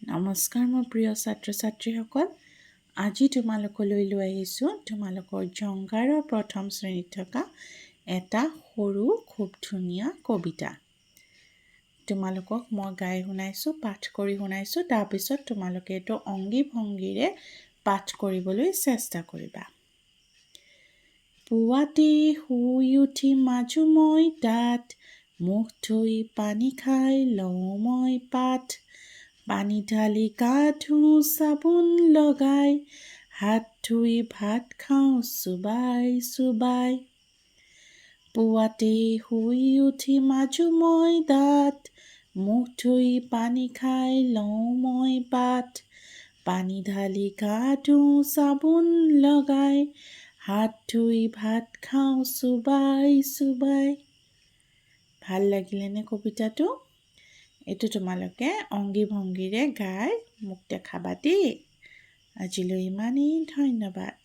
নমস্কাৰ মোৰ প্ৰিয় ছাত্ৰ ছাত্ৰীসকল, আজি তোমালোকলৈ লৈ আহিছোঁ তোমালোকৰ জংগাৰৰ প্ৰথম শ্ৰেণীত থকা এটা সৰু খুব ধুনীয়া কবিতা। তোমালোকক মই গাই শুনাইছোঁ, পাঠ কৰি শুনাইছোঁ। তাৰপিছত তোমালোকে এইটো অংগী ভংগীৰে পাঠ কৰিবলৈ চেষ্টা কৰিবা। পুৱাতে শুই উঠি মাজো মই তাত, মুখ ধুই পানী খাই লওঁ মই পাত। পানী ঢালি গা ধুওঁ চাবোন লগাই, হাত ধুই ভাত খাওঁ চোবাই চোবাই। পুৱাতে শুই উঠি মাজো মই দাঁত, মুখ ধুই পানী খাই লওঁ মই পাত। পানী ঢালি গা ধুওঁ চাবোন লগাই, হাত ধুই ভাত খাওঁ চোবাই চোবাই। ভাল লাগিলেনে কবিতাটো? এইটো তোমালোকে অংগী ভংগীৰে গাই মোক দেখাবা দেই। আজিলৈ ইমানেই, ধন্যবাদ।